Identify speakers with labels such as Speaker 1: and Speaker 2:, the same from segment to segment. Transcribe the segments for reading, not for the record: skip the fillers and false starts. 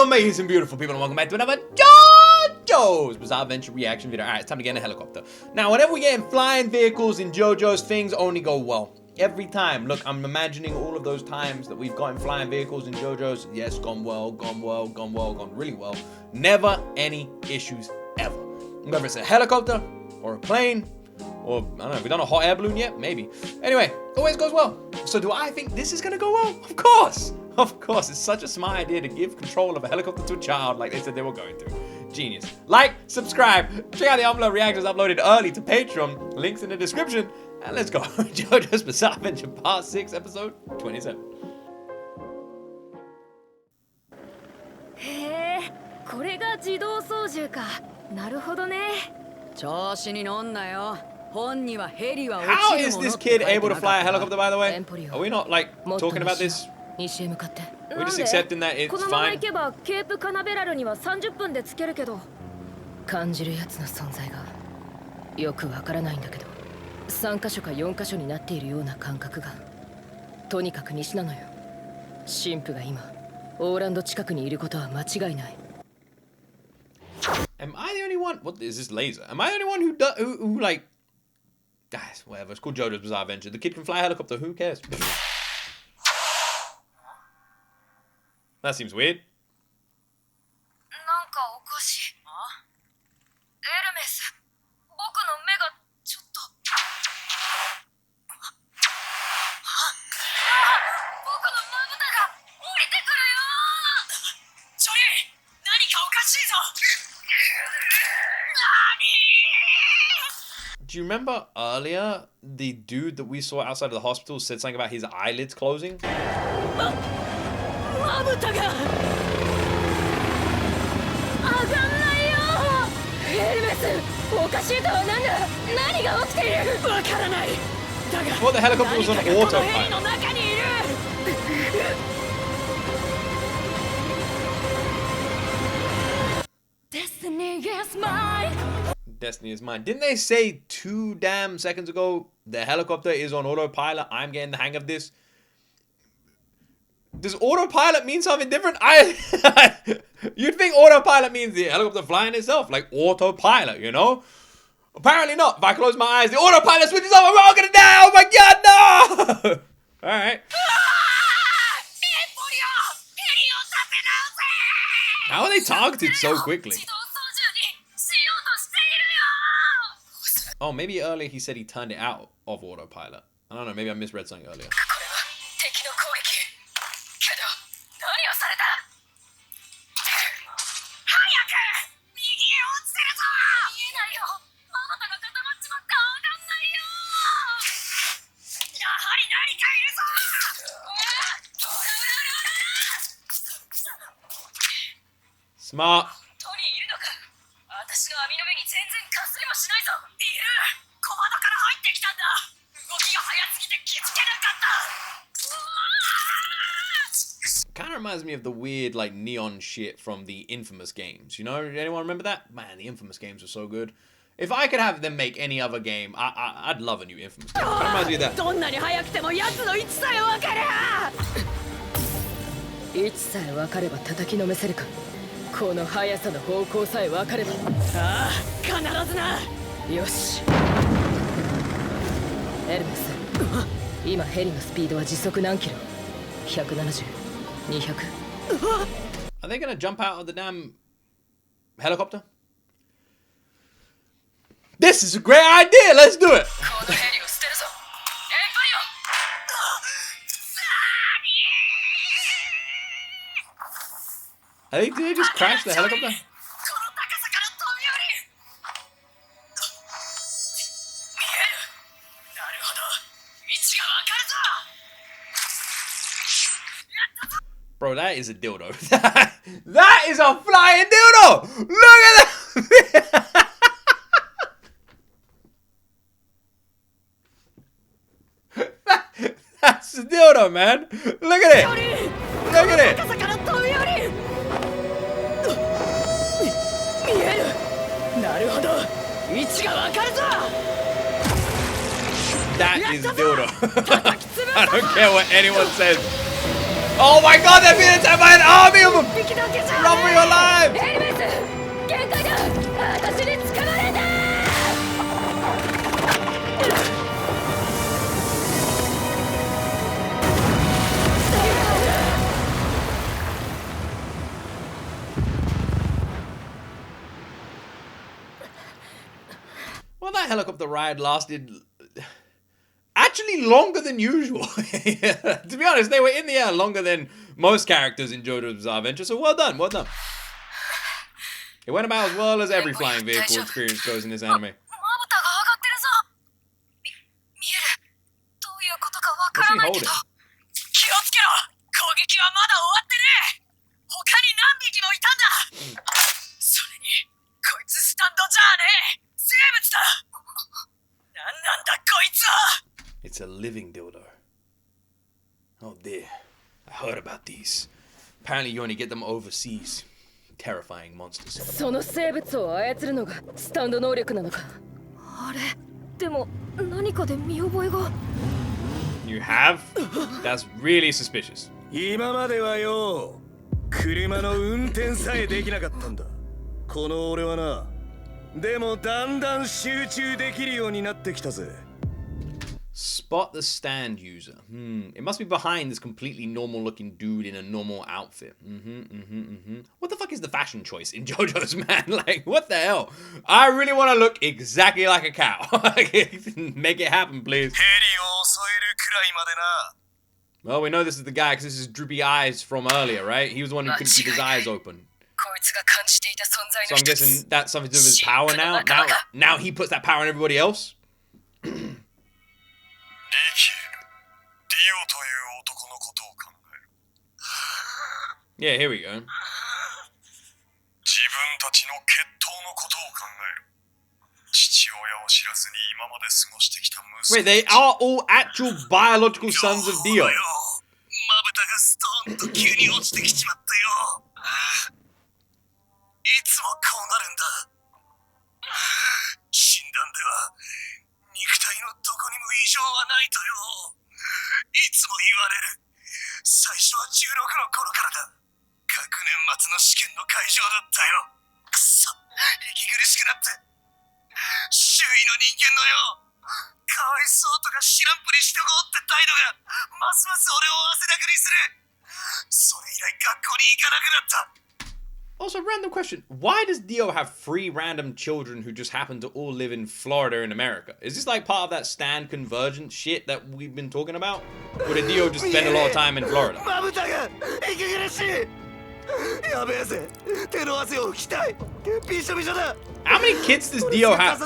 Speaker 1: Hello, amazing, beautiful people, and welcome back to another JOJO'S Bizarre Adventure reaction video. Alright, it's time to get in a helicopter. Now, whenever we get in flying vehicles in JoJo's, things only go well. Every time. Look, I'm imagining all of those times that we've gotten flying vehicles in JoJo's. Yes, gone well, gone well, gone well, gone really well. Never any issues ever. Whether it's a helicopter or a plane or, I don't know, have we done a hot air balloon yet? Maybe. Anyway, always goes well. So do I think this is going to go well? Of course. Of course. It's such a smart idea to give control of a helicopter to a child like they said they were going to. Genius. Like, subscribe, check out the upload reactions uploaded early to Patreon. Links in the description. And let's go. JoJo's Bizarre Adventure Part 6, Episode 27. How is this kid able to fly a helicopter, by the way? Are we not, like, talking about this? We're just accepting that it's fine. Am I the only one? What is this laser? Am I the only one who like... Guys, whatever. It's called JoJo's Bizarre Adventure. The kid can fly a helicopter. Who cares? That seems weird. Do you remember earlier the dude that we saw outside of the hospital said something about his eyelids closing? Well, the helicopter was on autopilot. Destiny is mine. Didn't they say 2 damn seconds ago the helicopter is on autopilot? I'm getting the hang of this. Does autopilot mean something different? You'd think autopilot means the helicopter flying itself, like autopilot, you know? Apparently not. If I close my eyes, the autopilot switches off. We're all gonna die. Oh my god, no! All right. How are they targeted so quickly? Oh, maybe earlier he said he turned it out of autopilot. I don't know, maybe I misread something earlier. Smart. Kind of reminds me of the weird, like, neon shit from the Infamous games. You know, anyone remember that? Man, the Infamous games were so good. If I could have them make any other game, I'd love a new Infamous game. Kind of reminds me of that. Are they gonna jump out of the damn helicopter? This is a great idea! Let's do it! Did they just crash the helicopter? Bro, that is a dildo. That is a flying dildo! Look at that! That's a dildo, man. Look at it. Look at it. That is dildo. I don't care what anyone says. Oh my god, they're being attacked by an army of them! Run helicopter ride lasted actually longer than usual. To be honest, they were in the air longer than most characters in JoJo's Bizarre Adventure, so well done, well done. It went about as well as every flying vehicle experience goes in this anime. What's she holding? It's a living dildo. Oh dear. I heard about these. Apparently you only get them overseas. Terrifying monsters. You have? That's really suspicious.
Speaker 2: 今まではよ、車の運転さえできなかったんだ。この俺はな。でもだんだん集中できるようになってきたぜ。
Speaker 1: Spot the stand user. It must be behind this completely normal looking dude in a normal outfit. What the fuck is the fashion choice in JoJo's, man? Like, what the hell? I really want to look exactly like a cow. Make it happen, please. Well, we know this is the guy because this is droopy eyes from earlier, right? He was the one who couldn't keep his eyes open. So I'm guessing that's something to do with his power now. Now he puts that power on everybody else. Yeah, here we go. Wait, they are all actual biological sons of Dio. Also, random question. Why does Dio have 3 random children who just happen to all live in Florida in America? Is this like part of that stand convergence shit that we've been talking about? Or did Dio just spend a lot of time in Florida? How many kids does Dio have?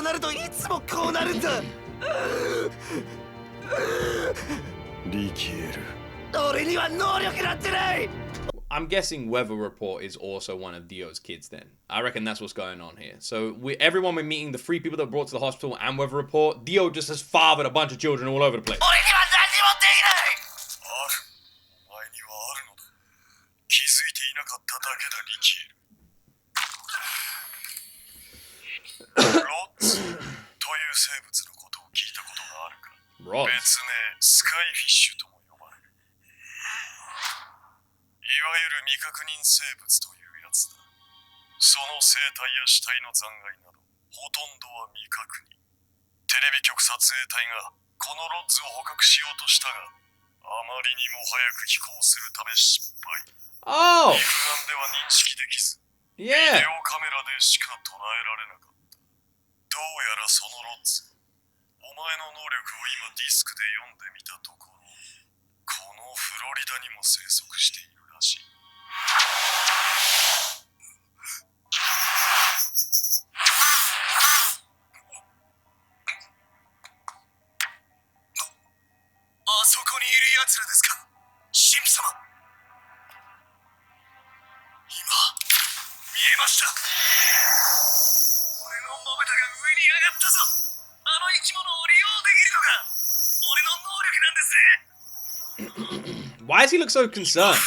Speaker 1: I'm guessing Weather Report is also one of Dio's kids then. I reckon that's what's going on here. So everyone we're meeting, the 3 people that were brought to the hospital and Weather Report, Dio just has fathered a bunch of children all over the place. Rods. Oh! Yeah! Why does he look so concerned?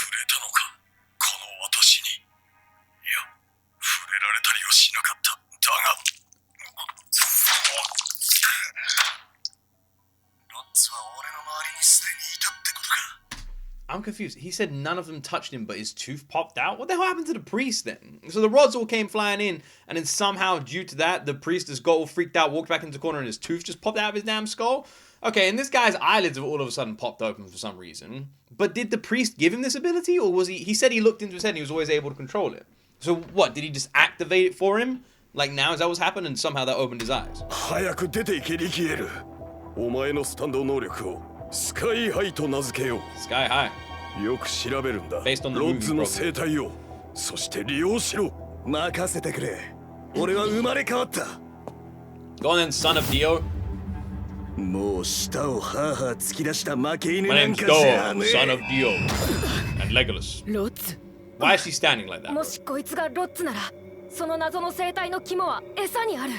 Speaker 1: I'm confused. He said none of them touched him, but his tooth popped out? What the hell happened to the priest then? So the rods all came flying in, and then somehow, due to that, the priest just got all freaked out, walked back into the corner, and his tooth just popped out of his damn skull? Okay, and this guy's eyelids have all of a sudden popped open for some reason. But did the priest give him this ability? Or was he said he looked into his head and he was always able to control it. So what, did he just activate it for him? Like now, is that what's happened? And somehow that opened his eyes.
Speaker 2: 早く出ていけリキエル。お前のスタンド能力をスカイハイと名付けよう。
Speaker 1: Sky high.
Speaker 2: よく調べるんだ。ロ
Speaker 1: Based on the
Speaker 2: ッズ
Speaker 1: movie
Speaker 2: の
Speaker 1: program.
Speaker 2: 生態を、そして利用しろ。任せてくれ。俺は生まれ変わった。
Speaker 1: Go on then, son of Dio.
Speaker 2: もう舌をハーハー突き出した負け犬
Speaker 1: My
Speaker 2: なん
Speaker 1: name's
Speaker 2: かじゃ
Speaker 1: Dor,
Speaker 2: ね
Speaker 1: son
Speaker 2: え。
Speaker 1: of Dio. And Legolas.
Speaker 3: ロッツ
Speaker 1: Why is she standing like that?
Speaker 3: もしこいつがロッツならその謎の生態の肝は餌にある。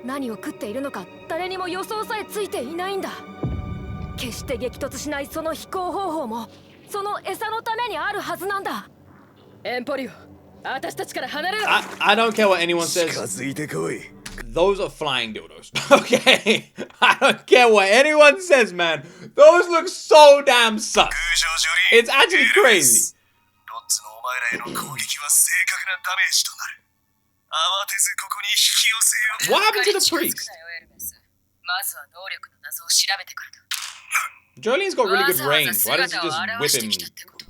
Speaker 3: 何を食っているのか誰にも予想さえついていないんだ。決して激突しないその飛行方法もその餌のためにあるはずなんだ。エンポリオ、私たちから離れろ。
Speaker 1: I don't care what anyone
Speaker 2: 近
Speaker 1: says.
Speaker 2: づいてこい。
Speaker 1: Those are flying dildos. Okay? I don't care what anyone says, man. Those look so damn sus. It's actually crazy.
Speaker 2: ロッツのお前らへの攻撃は正確なダメージとなる。慌てずここに引き寄せよ。
Speaker 1: What happened to the priest?
Speaker 3: まずは能力の謎を調べてくる。
Speaker 1: Jolyne's got really good range. Why doesn't she just whip him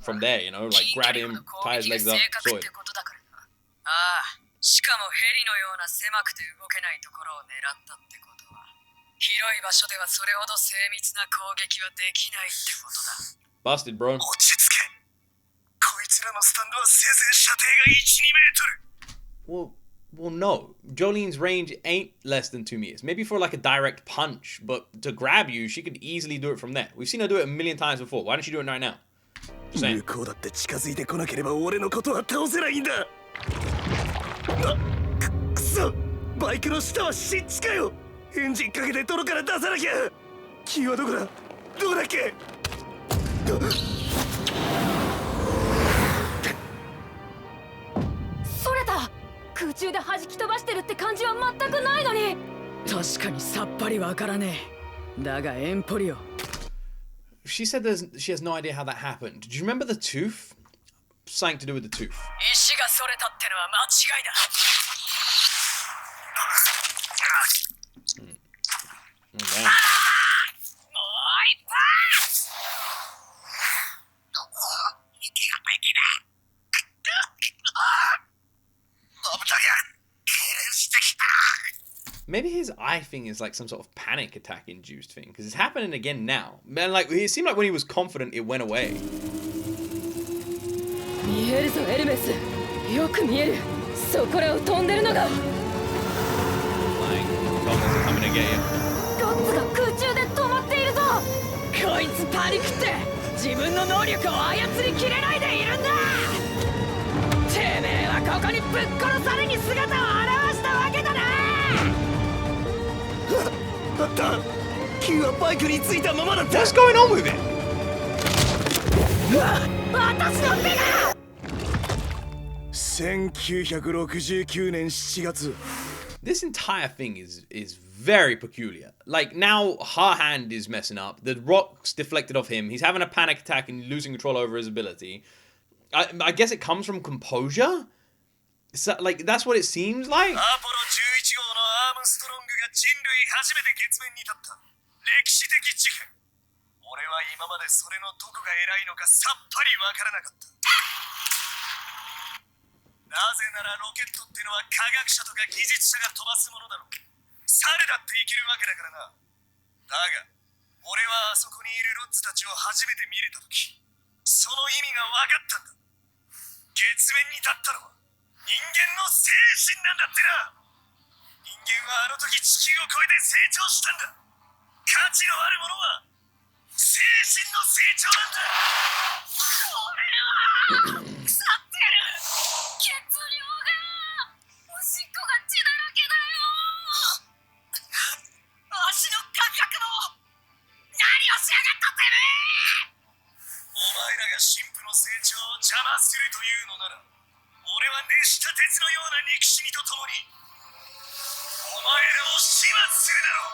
Speaker 1: from there, you know? Like grab him, tie his legs up, sort it.
Speaker 3: ああ、しかもヘリのような狭くて動けないところを狙ったってことは、広い場所ではそれほど精密な攻撃はできないってことだ。
Speaker 1: Busted, bro.
Speaker 2: 落ち着け。こいつらのスタンドはせいぜい射程が1、2メートル。
Speaker 1: Well, no. Jolyne's range ain't less than 2 meters. Maybe for like a direct punch, but to grab you, she could easily do it from there. We've seen her do it a million times before. Why don't she do it right now? Just saying.
Speaker 2: 向こうだって近づいてこなければ俺のことは倒せないんだ。くそ、バイクの下は湿地かよ。エンジンかけて泥から出さなきゃ。キーはどこだ。どうだっけ。
Speaker 3: それた。空中で弾き飛ばしてるって感じは全くないのに。確かにさっぱりわからねえ。だがエンポリオ。
Speaker 1: She said she has no idea how that happened. Do you remember the tooth? Something to do with the tooth.
Speaker 3: 石がそれたってのは間違いだ。
Speaker 1: Oh, damn. 'Maybe his eye thing is like some sort of panic attack induced thing, because it's happening again now. Man, like it seemed like when he was confident, it went away.
Speaker 3: 見えるぞエルメス。よく見える。そこらを飛んでるのが。
Speaker 1: Like, Thomas are coming to get you.
Speaker 3: ロッツが空中で止まっているぞ。こいつパニックって自分の能力を操りきれないでいるんだ。てめえはここにぶっ殺されに姿を現したわけだな。
Speaker 2: あった。キーはバイクについたままだった。
Speaker 1: What's going on with it?
Speaker 3: 私の手が。
Speaker 2: 1969年7月。
Speaker 1: This entire thing is very peculiar. Like now, her hand is messing up. The rock's deflected off him. He's having a panic attack and losing control over his ability. I guess it comes from composure. So, like that's what it seems like.
Speaker 2: アポロ11号のアームストロングが人類初めて月面に立った歴史的事件。俺は今までそれのどこが偉いのかさっぱりわからなかった。なぜならロケットってのは科学者とか技術者が飛ばすものだろう。猿だっていけるわけだからな。だが俺はあそこにいるロッツたちを初めて見れたとき、その意味が分かったんだ。月面に立ったのは人間の精神なんだってな。人間はあの時地球を超えて成長したんだ。価値のあるものは精神の成長なんだ。俺は腐ってる。血量がおしっこが血だらけだよ。足の感覚も何をしやがったてめえ。お前らが神父の成長を邪魔するというのなら、俺は熱した鉄のような憎しみとともにお前らを始末するだろう。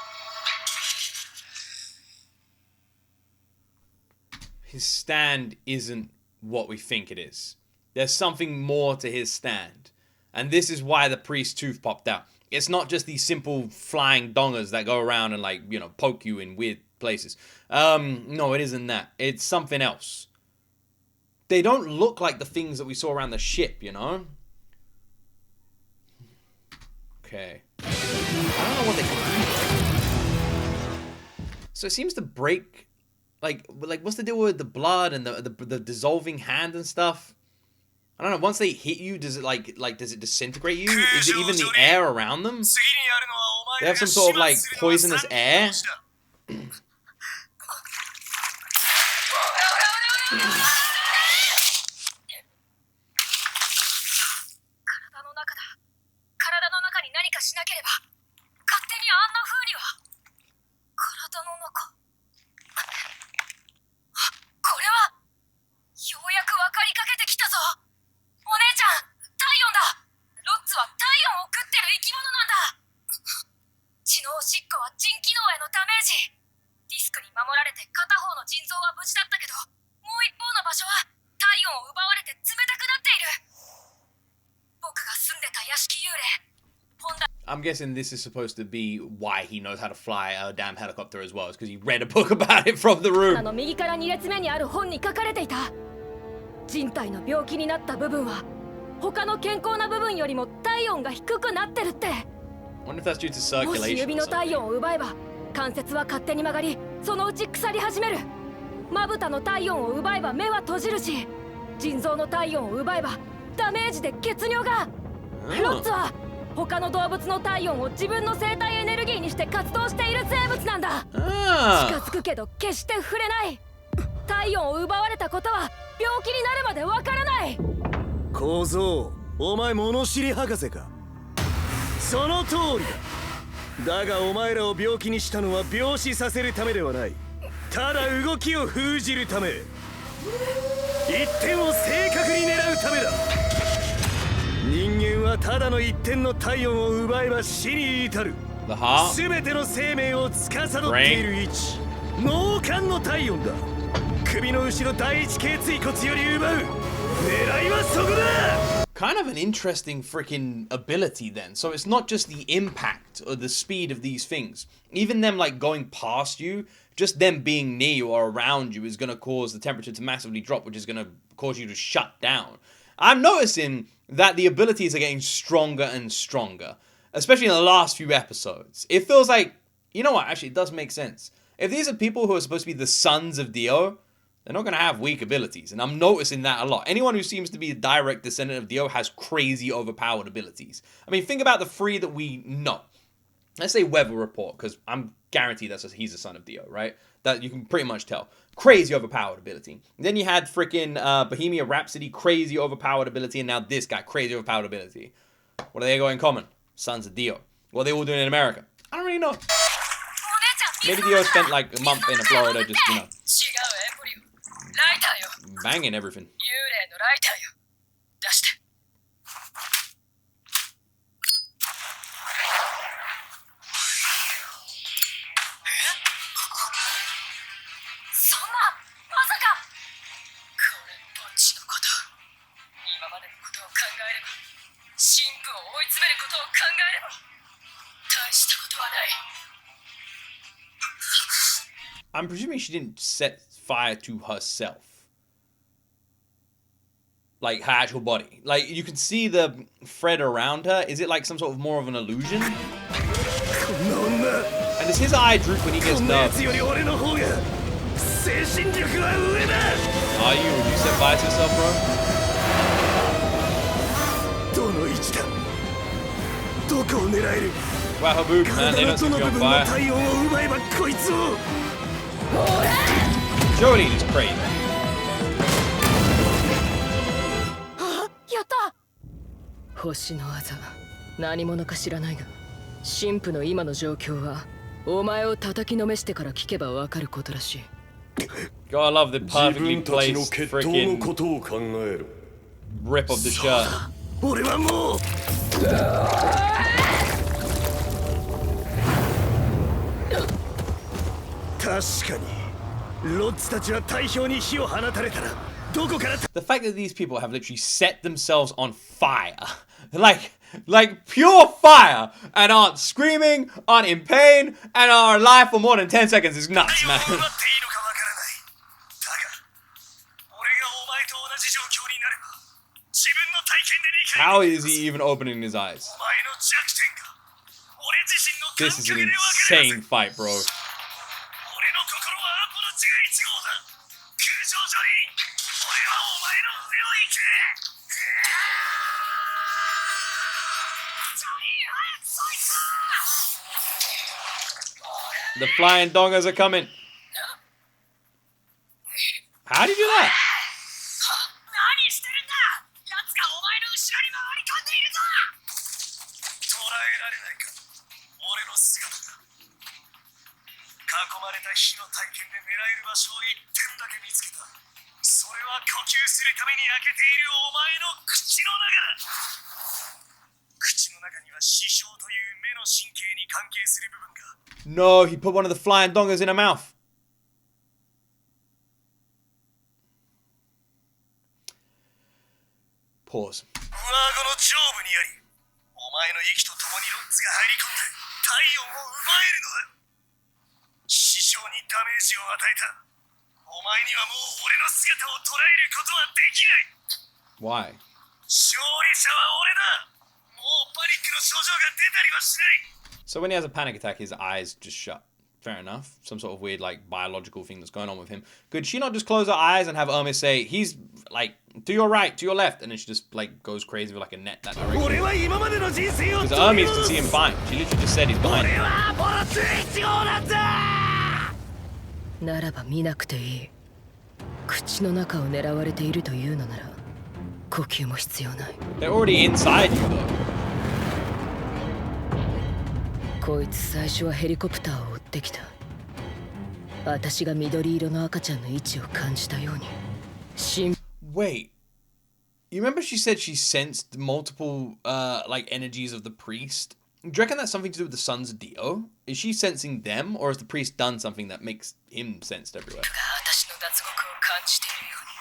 Speaker 1: His stand isn't what we think it is. There's something more to his stand. And this is why the priest's tooth popped out. It's not just these simple flying dongers that go around and like, you know, poke you in weird places. No, it isn't that. It's something else. They don't look like the things that we saw around the ship, you know? Okay. I don't know what they can do. So it seems to break, like what's the deal with the blood and the dissolving hand and stuff? I don't know. Once they hit you, does it like does it disintegrate you? Is it even the air around them? They have some sort of like poisonous air. I'm guessing this is supposed to be why he knows how to fly a damn helicopter as well. It's because he read a book about it from the room.
Speaker 3: 右から2列目にある本に書かれていた。人体の病気になった部分は他の健康な部分よりも体温が低くなってるって。
Speaker 1: Wonder if that's due to
Speaker 3: もし
Speaker 1: circulation
Speaker 3: 指
Speaker 1: or
Speaker 3: の体
Speaker 1: something.
Speaker 3: 温を奪えば関節は勝手に曲がり、そのうち腐り始める。まぶたの体温を奪えば目は閉じるし、腎臓の体温を奪えばダメージで血尿が。ロッツは他の動物の体温を自分の生体エネルギーにして活動している生物なんだ。近づくけど決して触れない。体温を奪われたことは病気になるまでわからない。
Speaker 2: 小僧、お前物知り博士か。その通りだ。だがお前らを病気にしたのは病死させるためではない。ただ動きを封じるため。一点を正確に狙うためだ。人間はただの一点の体温を奪えば死に至る。全ての生命を司っている位置、脳幹の体温だ。首の後ろ第一頸椎骨より奪う。狙いはそこだ。
Speaker 1: Kind of an interesting freaking ability then. So it's not just the impact or the speed of these things. Even them like going past you, just them being near you or around you is going to cause the temperature to massively drop, which is going to cause you to shut down. I'm noticing that the abilities are getting stronger and stronger, especially in the last few episodes. It feels like, you know what, actually it does make sense. If these are people who are supposed to be the sons of Dio, they're not going to have weak abilities, and I'm noticing that a lot. Anyone who seems to be a direct descendant of Dio has crazy overpowered abilities. I mean, think about the three that we know. Let's say Weather Report, because I'm guaranteed he's a son of Dio, right? That you can pretty much tell. Crazy overpowered ability. Then you had freaking Bohemia Rhapsody, crazy overpowered ability, and now this guy, crazy overpowered ability. What do they got in common? Sons of Dio. What are they all doing in America? I don't really know. Maybe Dio spent like a month in Florida just, you know, banging everything. I'm presuming she didn't set fire to herself. Like her actual body. Like you can see the thread around her. Is it like some sort of more of an illusion? And does his eye droop when he gets nervous? Are you? Would you set fire to yourself, bro? Wow, her boobs, man. They don't seem to be on fire. Jolyne is crazy.
Speaker 3: やった。星の技、何者か知らないが、神父の今の状況はお前を叩きのめしてから聞けばわかることらしい。
Speaker 1: God, I love the perfectly placed freaking rip of the shirt.
Speaker 2: 俺はもう。確かに。 The
Speaker 1: fact that these people have literally set themselves on fire, like pure fire, and aren't screaming, aren't in pain, and are alive for more than 10 seconds is nuts, man. How is he even opening his eyes? This is an insane fight, bro.
Speaker 2: 俺の心はアポロチが1号だ。空上ジョリー、俺はお前の上を行く。ジョリー、早くそいつだ。
Speaker 1: The flying dongers are coming. How do you do that?
Speaker 2: 何してるんだ。奴がお前の後ろに回り込んでいるぞ。捉えられないか、俺の姿が。囲まれた火の体験で狙える場所を1点だけ見つけた。それは呼吸するために開けているお前の口の中だ。口の中には視床という目の神経に関係する部分が。
Speaker 1: No, he put one of the flying dongers in her mouth. Pause.
Speaker 2: 上顎の上部にあり、お前の息とともにロッツが入り込んで体温を奪えるのだ。師匠にダメージを与えた。お前にはもう俺の姿を捉えることはできない。
Speaker 1: Why?
Speaker 2: 勝利者は俺だ。もうパニックの症状が出たりはしない。
Speaker 1: So when he has a panic attack, his eyes just shut. Fair enough. Some sort of weird, like, biological thing that's going on with him. Could she not just close her eyes and have Hermes say, he's, like, to your right, to your left, and then she just, like, goes crazy with, like, a net that direction? Because Hermes can see him fine. She literally just said he's behind him.
Speaker 3: ならば見なくていい。口の中を狙われているというのなら呼吸も必要ない。
Speaker 1: They're already inside you, though.
Speaker 3: こいつ最初はヘリコプターを追ってきた。私が緑色の赤ちゃんの位置を感じたように。
Speaker 1: Wait. You remember she said she sensed multiple, like, energies of the priest? Do you reckon that's something to do with the son's Dio? Is she sensing them, or has the priest done something that makes him sensed everywhere?
Speaker 3: 私の脱獄を感じているように。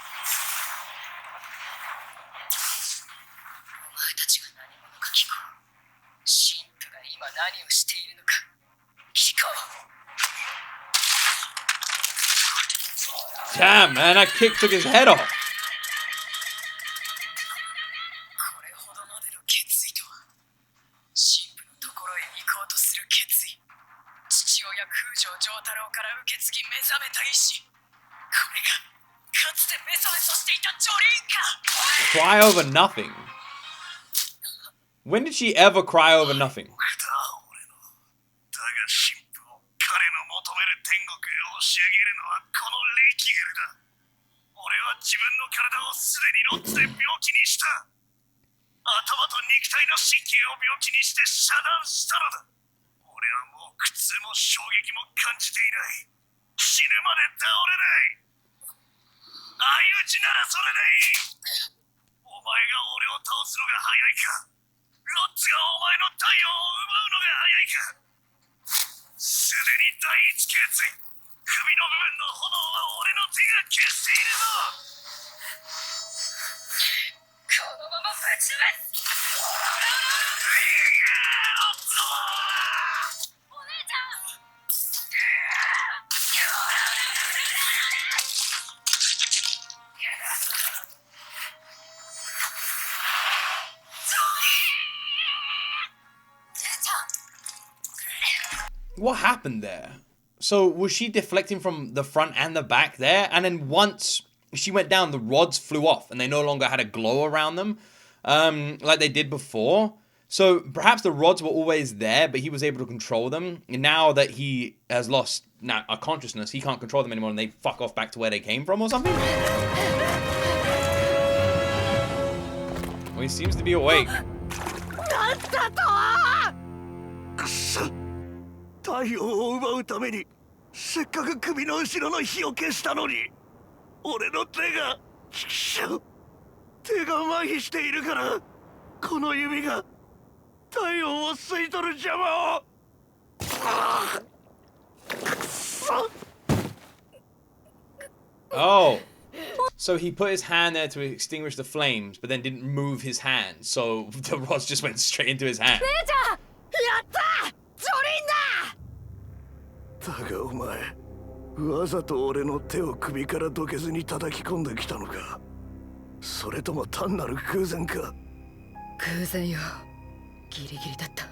Speaker 3: お前たちが何者か聞こう。神父が今何をしているのか聞こう。
Speaker 1: Damn, man, that kick took his head off.
Speaker 2: これほどまでの決意とは。神父のところへ行こうとする決意。父親空城城太郎から受け継ぎ目覚めた意志。これがかつてメソメソしていたジョリーンか。
Speaker 1: Cry over nothing. When did she ever cry over nothing?
Speaker 2: だが神父を彼の求める天国へ押し上げるのはこのリキエルだ。俺は自分の体をすでにロッツで病気にした。頭と肉体の神経を病気にして遮断したのだ。俺はもう苦痛も衝撃も感じていない。死ぬまで倒れない。相打ちならそれでいい。お前が俺を倒すのが早いか、ロッツがお前の太陽を奪うのが早いか。すでに第一決意。首の部分の炎は俺の手が消しているぞ。このままぶちまえ。お姉ちゃん。
Speaker 1: What happened there? So was she deflecting from the front and the back there? And then once she went down, the rods flew off and they no longer had a glow around them, like they did before. So perhaps the rods were always there, but he was able to control them. And now that he has lost a consciousness, he can't control them anymore and they fuck off back to where they came from or something? Well, he seems to be awake.
Speaker 2: 太陽を奪うためにせっかく首の後ろの火を消したのに、俺の手が麻痺しているから、この指が体温を吸い取る邪魔を。
Speaker 1: Oh, so he put his hand there to extinguish the flames, but then didn't move his hand, so the rods just went straight into his hand.
Speaker 2: だがお前、わざと俺の手を首からどけずに叩き込んできたのか、それとも単なる偶然か。
Speaker 3: 偶然よ。ギリギリだった。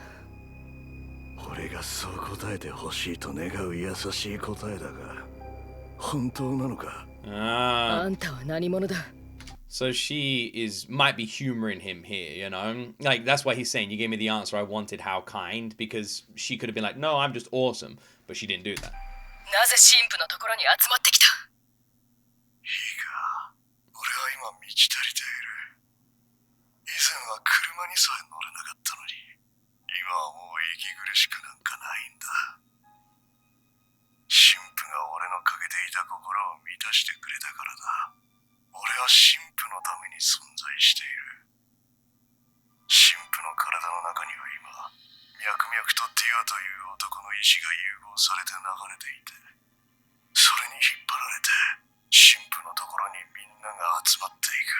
Speaker 4: 俺がそう答えてほしいと願う優しい答えだが、本当なのか？
Speaker 3: あんたは何者だ？
Speaker 1: So she might be humoring him here, you know? Like, that's why he's saying, you gave me the answer I wanted, how kind, because she could have been like, no, I'm just awesome, but she didn't do that.
Speaker 3: なぜ神父のところに集まってきた？
Speaker 2: いいか、俺は今満ち足りている。以前は車にさえ乗れなかったのに、今はもう息苦しくなんかないんだ。神父が俺のかけていた心を満たしてくれたからだ。俺は神父のために存在している。神父の体の中には今、脈々とディオという男の意志が融合されて流れていて、それに引っ張られて神父のところにみんなが集まっていく。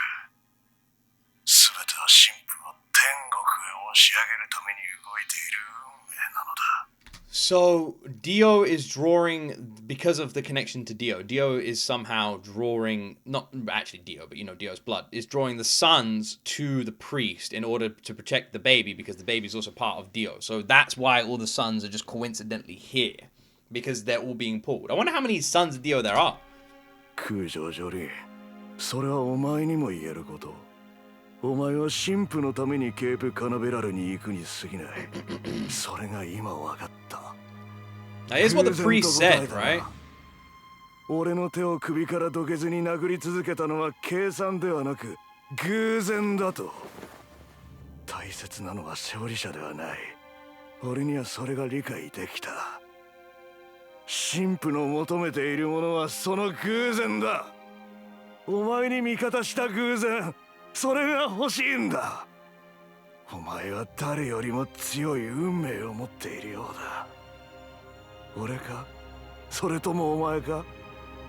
Speaker 2: すべては神父を天国へ押し上げるために動いている運命なのだ。
Speaker 1: So Dio is drawing, because of the connection to Dio, Dio is somehow drawing, not actually Dio, but you know, Dio's blood, is drawing the sons to the priest in order to protect the baby, because the baby is also part of Dio. So that's why all the sons are just coincidentally here, because they're all being pulled. I wonder how many sons of Dio there are.
Speaker 4: 空女ジョリー、それはお前にも言えること。お前は神父のためにケープカナベラルに行くに過ぎない。それが今分かった。
Speaker 1: Now, here's what the priest said, right?
Speaker 4: 俺の手を首からどけずに殴り続けたのは計算ではなく偶然だと。大切なのは勝利者ではない。俺にはそれが理解できた。神父の求めているものはその偶然だ。お前に味方した偶然、それが欲しいんだ。お前は誰よりも強い運命を持っているようだ。俺か、それともお前か。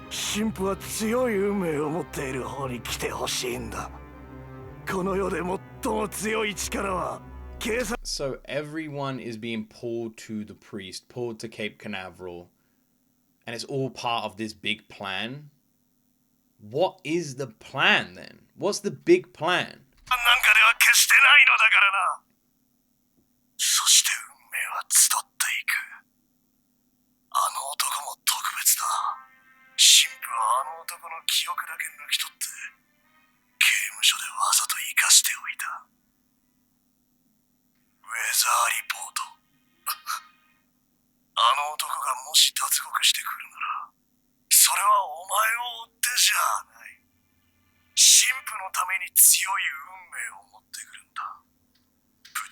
Speaker 4: 神父は強い運命を持っている方に来てほしいんだ。この世で最も強い力は計算。
Speaker 1: So everyone is being pulled to the priest, pulled to Cape Canaveral, and it's all part of this big plan. What is the plan then? What's the big plan?
Speaker 2: なんかでは決してないのだからな。そして運命は集っていく。あの男も特別だ。神父はあの男の記憶だけ抜き取って刑務所でわざと生かしておいた。ウェザーリポート。あの男がもし脱獄してくるなら、それはお前を追ってじゃない。神父のために強い運命を持ってくるんだ。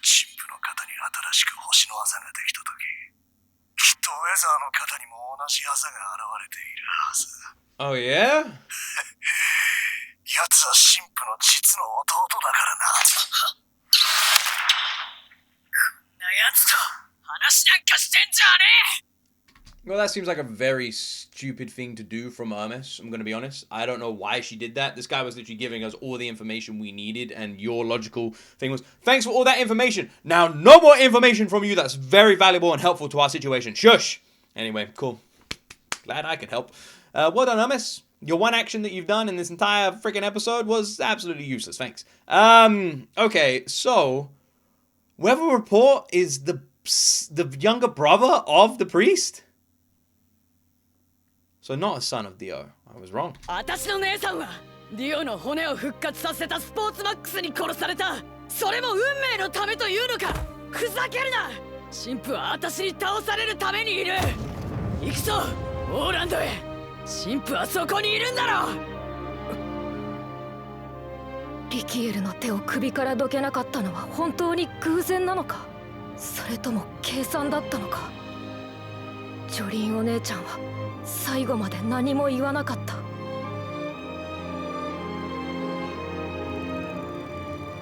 Speaker 2: 神父の肩に新しく星の痣ができたとき、きっとウェザーの肩にも同じ痣が現れているはず。
Speaker 1: Oh, yeah?
Speaker 2: 奴は神父の実の弟だからな。こんな奴と話なんかしてんじゃねえ。
Speaker 1: Well, that seems like a very stupid thing to do from Hermes, I'm going to be honest. I don't know why she did that. This guy was literally giving us all the information we needed, and your logical thing was, thanks for all that information. Now, no more information from you that's very valuable and helpful to our situation. Shush! Anyway, cool. Glad I could help. Well done, Hermes. Your one action that you've done in this entire freaking episode was absolutely useless. Thanks. Okay, so Weather Report is the younger brother of the priest? So not a son of Dio. I was wrong.
Speaker 3: 私の姉さんはディオの骨を復活させたスポーツマックスに殺された。それも運命のためというのか。ふざけるな。神父は私に倒されるためにいる。行くぞオーランドへ。神父はそこにいるんだろう。リキエルの手を首からどけなかったのは本当に偶然なのか、それとも計算だったのか。ジョリーンお姉ちゃんは最後まで何も言わなかった。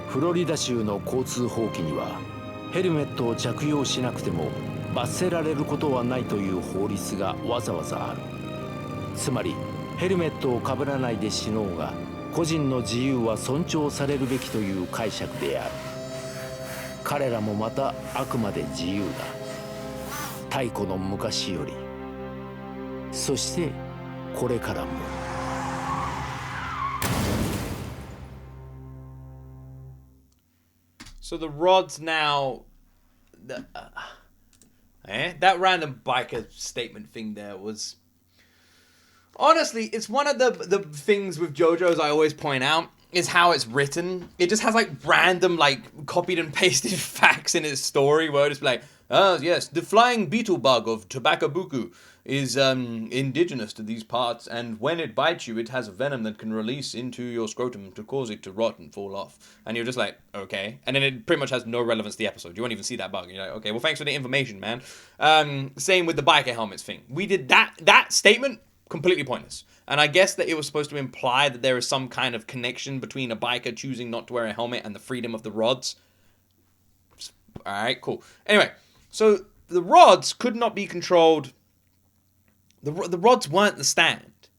Speaker 5: フロリダ州の交通法規にはヘルメットを着用しなくても罰せられることはないという法律がわざわざある。つまりヘルメットをかぶらないで死のうが個人の自由は尊重されるべきという解釈である。彼らもまたあくまで自由だ。太古の昔より、そしてこれからも。
Speaker 1: So the rods now, That random biker statement thing there was... Honestly, it's one of the things with JoJo's I always point out is how it's written. It just has like random like copied and pasted facts in its story where it's like, oh yes, the flying beetle bug of Tobaccobuku is indigenous to these parts, and when it bites you, it has a venom that can release into your scrotum to cause it to rot and fall off. And you're just like, okay. And then it pretty much has no relevance to the episode. You won't even see that bug. You're like, okay, well thanks for the information, man. Same with the biker helmets thing. We did that statement, completely pointless. And I guess that it was supposed to imply that there is some kind of connection between a biker choosing not to wear a helmet and the freedom of the rods. Alright, cool. Anyway, so the rods could not be controlled. The rods weren't the stand.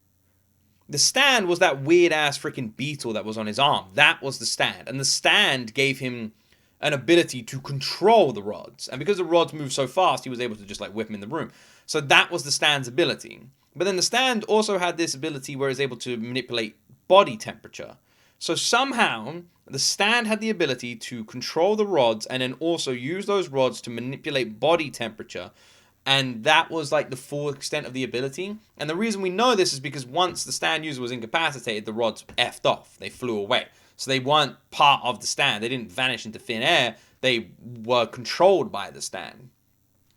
Speaker 1: The stand was that weird-ass freaking beetle that was on his arm. That was the stand. And the stand gave him an ability to control the rods. And because the rods moved so fast, he was able to just like whip them in the room. So that was the stand's ability. But then the stand also had this ability where it was able to manipulate body temperature. So somehow, the stand had the ability to control the rods and then also use those rods to manipulate body temperature. And that was like the full extent of the ability. And the reason we know this is because once the stand user was incapacitated, the rods effed off. They flew away. So they weren't part of the stand. They didn't vanish into thin air. They were controlled by the stand.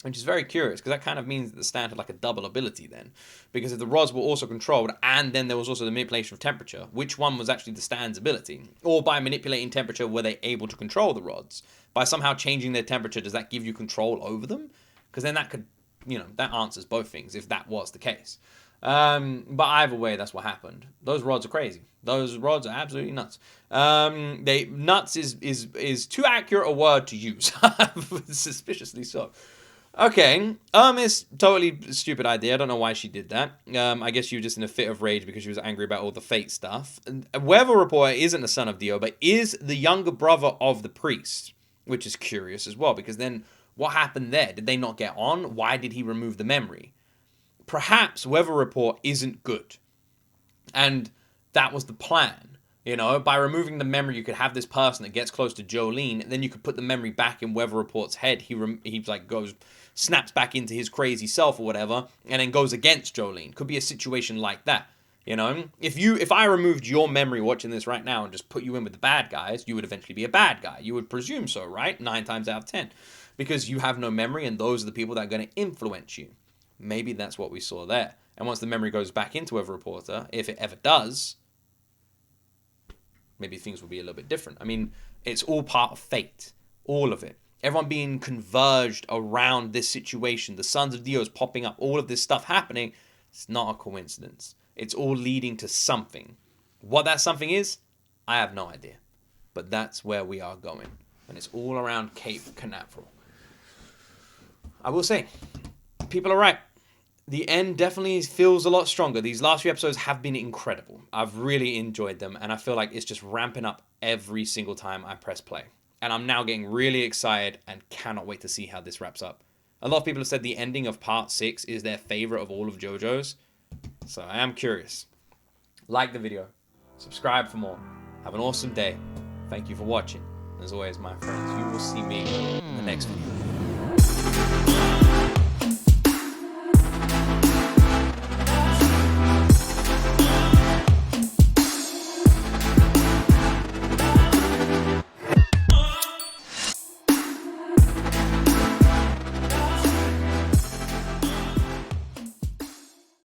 Speaker 1: Which is very curious, because that kind of means that the stand had like a double ability then. Because if the rods were also controlled, and then there was also the manipulation of temperature, which one was actually the stand's ability? Or by manipulating temperature, were they able to control the rods? By somehow changing their temperature, does that give you control over them? Because then that could, you know, that answers both things, if that was the case. But either way, that's what happened. Those rods are crazy. Those rods are absolutely nuts. Nuts is too accurate a word to use. Suspiciously so. Okay, it's totally stupid idea. I don't know why she did that. I guess she was just in a fit of rage because she was angry about all the fate stuff. Weather Reporter isn't the son of Dio, but is the younger brother of the priest, which is curious as well, because then what happened there? Did they not get on? Why did he remove the memory? Perhaps Weather Report isn't good, and that was the plan. You know, by removing the memory, you could have this person that gets close to Jolyne, and then you could put the memory back in Weather Report's head. He like snaps back into his crazy self or whatever, and then goes against Jolyne. Could be a situation like that. You know, if I removed your memory watching this right now and just put you in with the bad guys, you would eventually be a bad guy. You would presume so, right? 9 times out of 10. Because you have no memory, and those are the people that are going to influence you. Maybe that's what we saw there. And once the memory goes back into Weather Reporter, if it ever does, maybe things will be a little bit different. I mean, it's all part of fate. All of it. Everyone being converged around this situation. The Sons of Dios popping up. All of this stuff happening. It's not a coincidence. It's all leading to something. What that something is, I have no idea. But that's where we are going. And it's all around Cape Canaveral. I will say, people are right. The end definitely feels a lot stronger. These last few episodes have been incredible. I've really enjoyed them, and I feel like it's just ramping up every single time I press play. And I'm now getting really excited and cannot wait to see how this wraps up. A lot of people have said the ending of Part 6 is their favorite of all of JoJo's. So I am curious. Like the video. Subscribe for more. Have an awesome day. Thank you for watching. As always, my friends, you will see me in the next video.